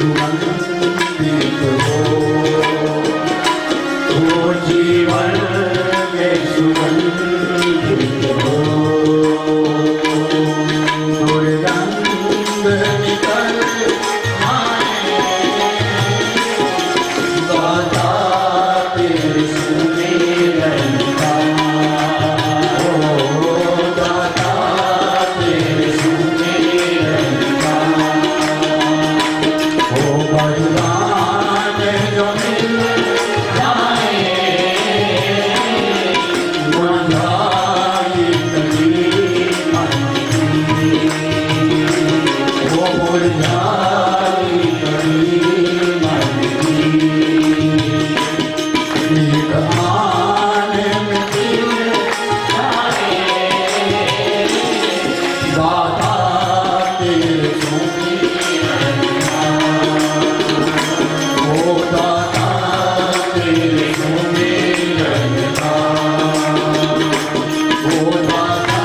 सुगंधित हो जीवन में सुगंधित हो दुर्गंध निकल आए दाता तेरे सुमिरन का ओ दाता तेरे सुमिरन का ओ भगवान जो मिल जाए मुरझाई कली मन की वो मुरझाई कली मन की एक आने में दिल जाए दाता तेरे सुमिरन का ओ दाता तेरे सुमिरन का ओ दाता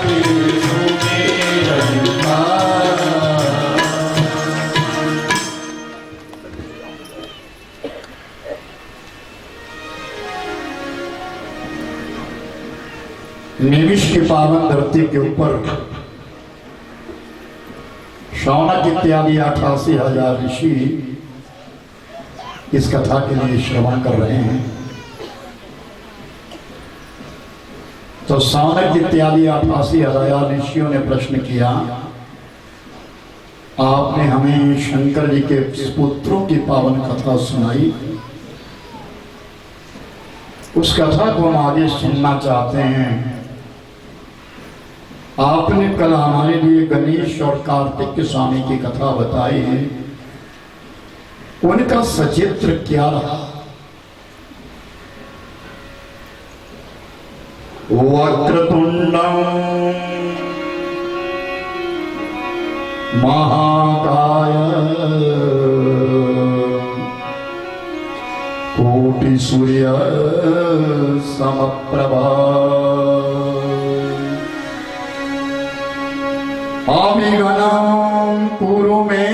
तेरे सुमिरन का निमिष की पावन धरती के ऊपर शौनक इत्यादि 88,000 ऋषि इस कथा के लिए श्रवण कर रहे हैं। तो शौनक इत्यादि 88,000 ऋषियों ने प्रश्न किया, आपने हमें शंकर जी के पुत्रों की पावन कथा सुनाई, उस कथा को हम आगे सुनना चाहते हैं। आपने कल हमारे लिए गणेश और कार्तिक स्वामी की कथा बताई है, उनका सचित्र क्या रहा? वक्रतुंडम महाकाय कोटि सूर्य समप्रभा अभिगणं कुरु मे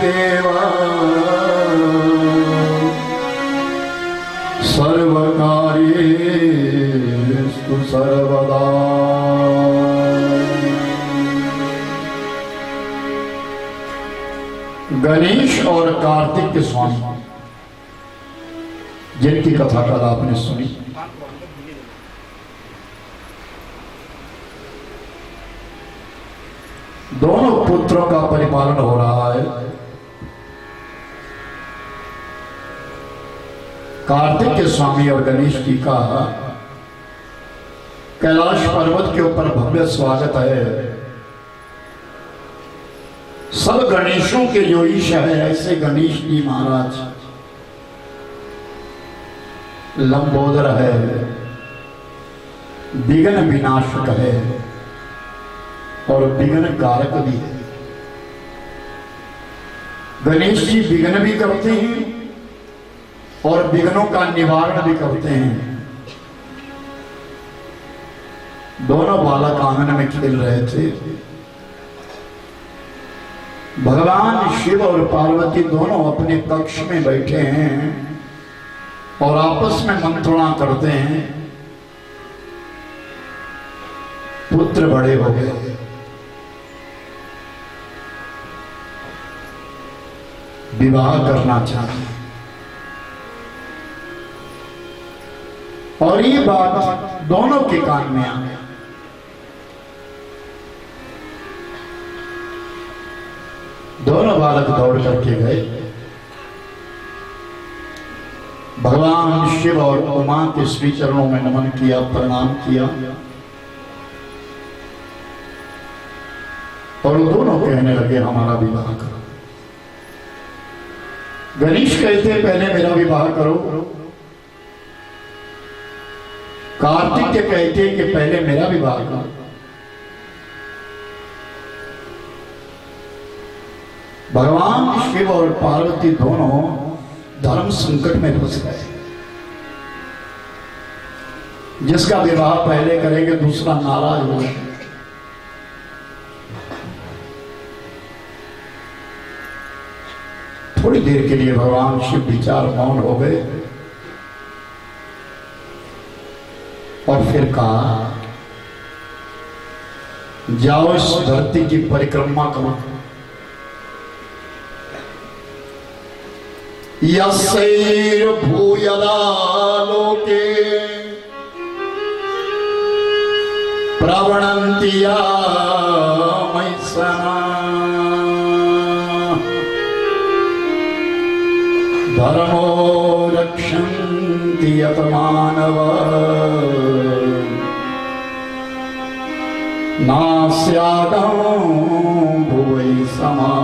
देवा सर्वकार्येषु सर्वदा। गणेश और कार्तिक के स्वामी जिनकी कथा कल आपने सुनी, दोनों पुत्रों का परिपालन हो रहा है। कार्तिक के स्वामी और गणेश जी का कैलाश पर्वत के ऊपर भव्य स्वागत है। सब गणेशों के जो ईश है, ऐसे गणेश जी महाराज लंबोदर है, विघ्न विनाशक है और विघ्न कारक भी है। गणेश जी विघ्न भी करते हैं और विघ्नों का निवारण भी करते हैं। दोनों बालक आंगन में खेल रहे थे। भगवान शिव और पार्वती दोनों अपने कक्ष में बैठे हैं और आपस में मंत्रणा करते हैं। पुत्र बड़े हो गए, विवाह करना चाहते, और ये बात दोनों के कान में आ गया। दोनों बालक दौड़ करके गए, भगवान शिव और उमा के श्री चरणों में नमन किया, प्रणाम किया, और दोनों कहने लगे हमारा विवाह करो। गणेश कहते पहले मेरा विवाह करो, कार्तिक के कहते कि पहले मेरा विवाह करो। भगवान शिव और पार्वती दोनों धर्म संकट में फंस गए। जिसका विवाह पहले करेंगे दूसरा नाराज हो गया। थोड़ी देर के लिए भगवान शिव विचार मौन हो गए और फिर कहा, जाओ इस धरती की परिक्रमा करो। यस्यैर्भूयदा लोके प्रवणन्ति यामैसना धर्मो रक्षन्ति यत मानव नास्यादं भुवै समा।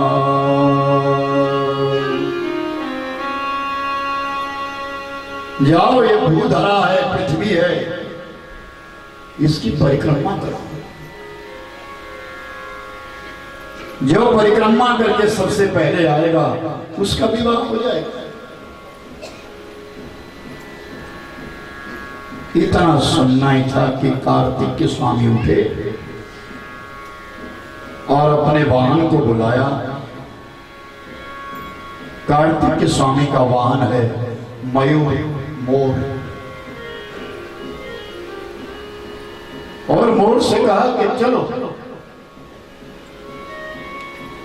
जाओ, ये भूधरा है, पृथ्वी है, इसकी परिक्रमा करो। जो परिक्रमा करके सबसे पहले आएगा उसका विवाह हो जाएगा। इतना सुनना ही था कि कार्तिक के स्वामी उठे और अपने वाहन को बुलाया। कार्तिक के स्वामी का वाहन है मयूर, मोर। और मोर से कहा कि चलो।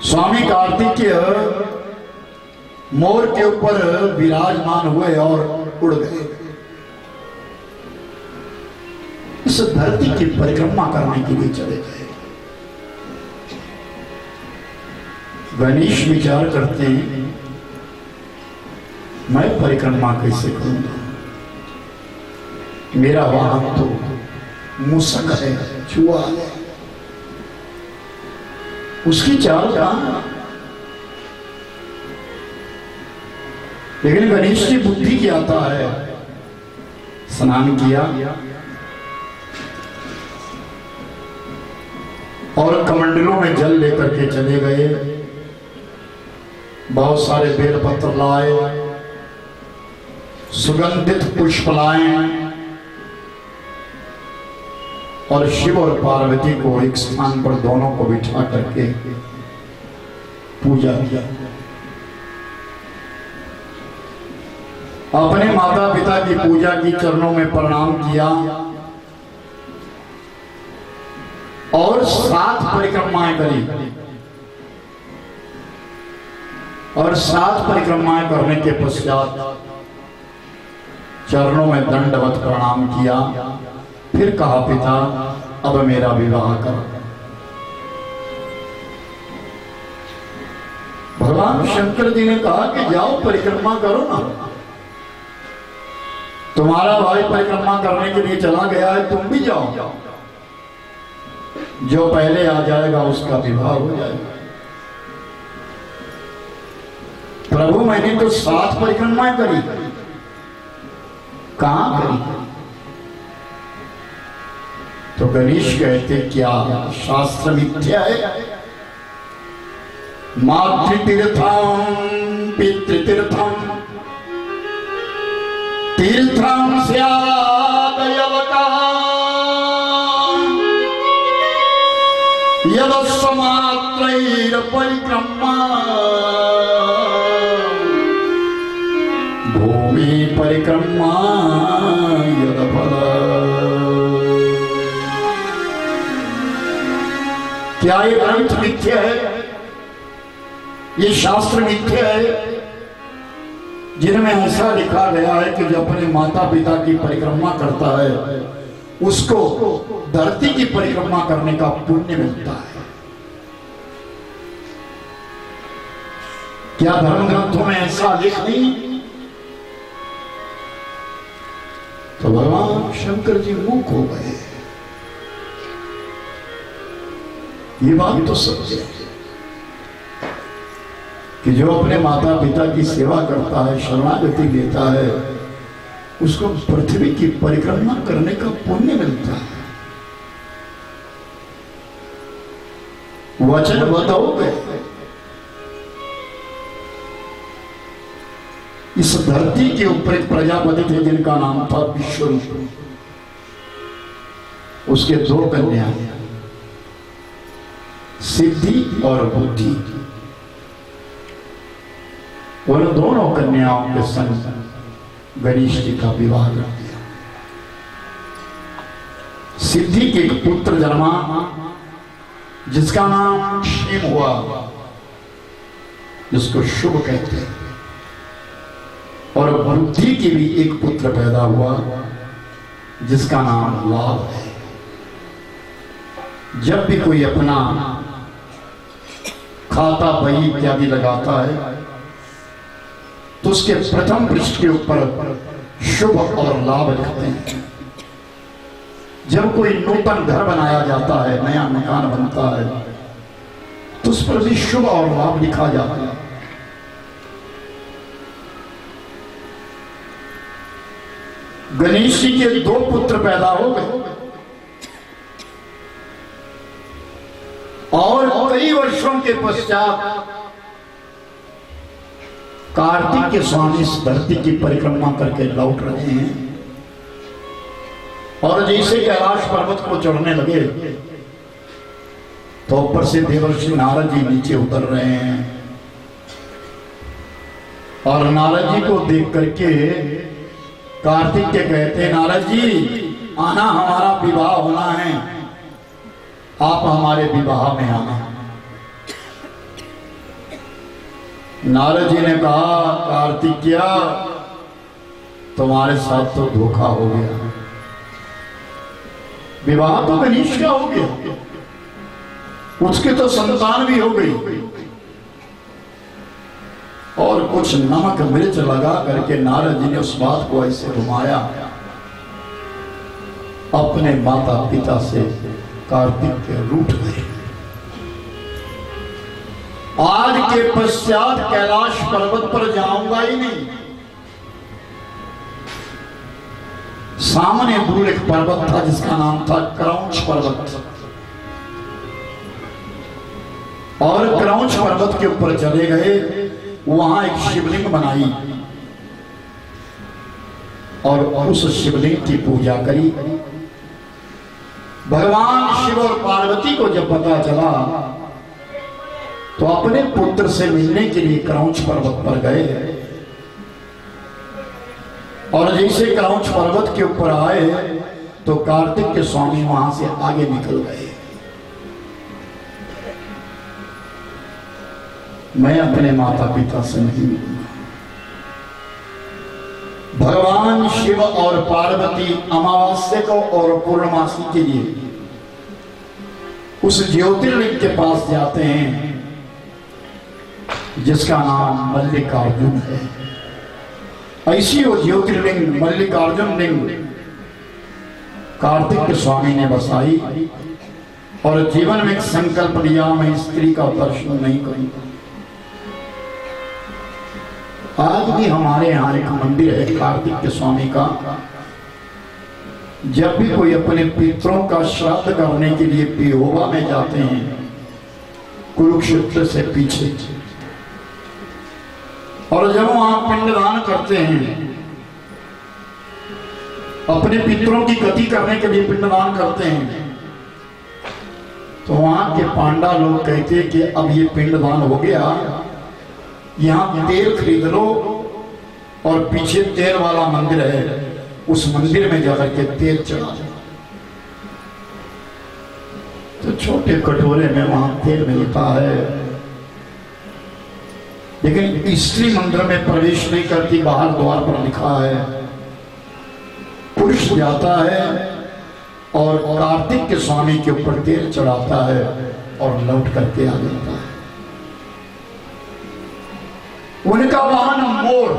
स्वामी कार्तिक मोर के ऊपर विराजमान हुए और उड़ गए। इस धरती की परिक्रमा करने के लिए चले गए। गणेश विचार करते हैं, मैं परिक्रमा कैसे करूंगा? मेरा वाहन तो मूसक है, चूहा है, उसकी चाल कहां? लेकिन गणेश की बुद्धि क्या आता है। स्नान किया और कमंडलों में जल लेकर के चले गए। बहुत सारे बेलपत्र लाए, सुगंधित पुष्प लाए और शिव और पार्वती को एक स्थान पर दोनों को बिठा करके पूजा किया। अपने माता पिता की पूजा की, चरणों में प्रणाम किया और 7 परिक्रमाएं करी। और 7 परिक्रमाएं करने के पश्चात चरणों में दंडवत प्रणाम किया। फिर कहा, पिता अब मेरा विवाह कर। भगवान शंकर जी ने कहा कि जाओ परिक्रमा करो ना, तुम्हारा भाई परिक्रमा करने के लिए चला गया है, तुम भी जाओ। जो पहले आ जाएगा उसका विवाह हो जाएगा। प्रभु मैंने तो 7 परिक्रमाएं करी, कहां करी? तो गणेश कहते, क्या शास्त्र मिथ्या है? मातृतीर्थम पितृतीर्थम तीर्थम स्यादयवका यदस्मात्रैर परिक्रमा भूमि परिक्रमा यदफल। क्या ये ग्रंथ मिथ्या है? ये शास्त्र मिथ्या है जिनमें ऐसा लिखा गया है कि जो अपने माता पिता की परिक्रमा करता है उसको धरती की परिक्रमा करने का पुण्य मिलता है? क्या धर्म ग्रंथों में ऐसा लिख नहीं? तो भगवान शंकर जी मूक हो गए। ये बात तो सत्य है कि जो अपने माता पिता की सेवा करता है, शरणागति लेता है, उसको पृथ्वी की परिक्रमा करने का पुण्य मिलता है। वचनबद्ध हो गए। इस धरती के ऊपर एक प्रजापति थे जिनका नाम था विश्वरूप। उसके 2 कन्या, सिद्धि और बुद्धि। उन दोनों कन्याओं के संग गणेश जी का विवाह कर दिया। सिद्धि के एक पुत्र जन्मा जिसका नाम क्षेम हुआ, जिसको शुभ कहते हैं। और बुद्धि की भी एक पुत्र पैदा हुआ जिसका नाम लाभ है। जब भी कोई अपना खाता बही इत्यादि लगाता है तो उसके प्रथम पृष्ठ के ऊपर शुभ और लाभ लिखते हैं। जब कोई नूतन घर बनाया जाता है, नया मकान बनता है, तो उस पर भी शुभ और लाभ लिखा जाता है। गणेश जी के 2 पुत्र पैदा हो गए और कई वर्षों के पश्चात कार्तिक के स्वामी इस धरती की परिक्रमा करके लौट रहे हैं। और जैसे कैलाश पर्वत को चढ़ने लगे तो ऊपर से देवर्षि नारद जी नीचे उतर रहे हैं। और नारद जी को देख करके कार्तिक के कहते, नारद जी आना, हमारा विवाह होना है, आप हमारे विवाह में आना। नारद जी ने कहा, कार्तिकेय तुम्हारे साथ तो धोखा हो गया, विवाह तो गणेश का हो गया, उसके तो संतान भी हो गई। और कुछ नमक मिर्च लगा करके नारद जी ने उस बात को ऐसे घुमाया, अपने माता पिता से कार्तिक के रूठ गए। आज के पश्चात कैलाश पर्वत पर जाऊंगा ही नहीं। सामने दूर एक पर्वत था जिसका नाम था क्रौंच पर्वत, और क्रौंच पर्वत के ऊपर चले गए। वहां एक शिवलिंग बनाई और उस शिवलिंग की पूजा करी। भगवान शिव और पार्वती को जब पता चला तो अपने पुत्र से मिलने के लिए क्रौंच पर्वत पर गए। और जैसे क्रौंच पर्वत के ऊपर आए तो कार्तिक के स्वामी वहां से आगे निकल गए। मैं अपने माता पिता से नहीं मिलूंगा। भगवान शिव और पार्वती अमावस्या को और पूर्णमासी के लिए उस ज्योतिर्लिंग के पास जाते हैं जिसका नाम मल्लिकार्जुन है। ऐसी वो ज्योतिर्लिंग मल्लिकार्जुन लिंग कार्तिक के स्वामी ने बसाई और जीवन में एक संकल्प लिया, मैं स्त्री का दर्शन नहीं करूंगा। आज भी हमारे यहाँ एक मंदिर है कार्तिक के स्वामी का। जब भी कोई अपने पितरों का श्राद्ध करने के लिए पिहोवा में जाते हैं, कुरुक्षेत्र से पीछे, और जब वहां पिंडदान करते हैं, अपने पितरों की गति करने के लिए पिंडदान करते हैं, तो वहां के पांडा लोग कहते हैं कि अब ये पिंडदान हो गया, यहां तेल खरीद लो और पीछे तेल वाला मंदिर है, उस मंदिर में जाकर के तेल चढ़ा दो। तो छोटे कटोरे में वहां तेल मिलता है, लेकिन स्त्री मंदिर में प्रवेश नहीं करती। बाहर द्वार पर लिखा है, पुरुष जाता है और कार्तिक के स्वामी के ऊपर तेल चढ़ाता है और लौट करके आ जाता है। उनका वाहन मोर,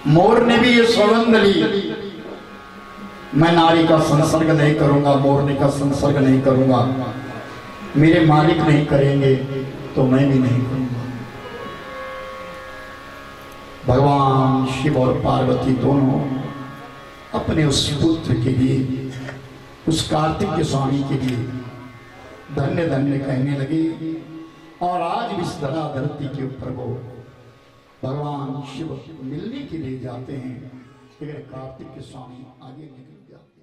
मोर ने भी ये सौगंध ली, मैं नारी का संसर्ग नहीं करूंगा, मोरनी का संसर्ग नहीं करूंगा, मेरे मालिक नहीं करेंगे तो मैं भी नहीं करूंगा। भगवान शिव और पार्वती दोनों अपने उस पुत्र के लिए, उस कार्तिक के स्वामी के लिए धन्य धन्य कहने लगे। और आज भी इस धरती के ऊपर वो भगवान शिव मिलने के लिए जाते हैं, लेकिन कार्तिक के स्वामी आगे निकल जाते हैं।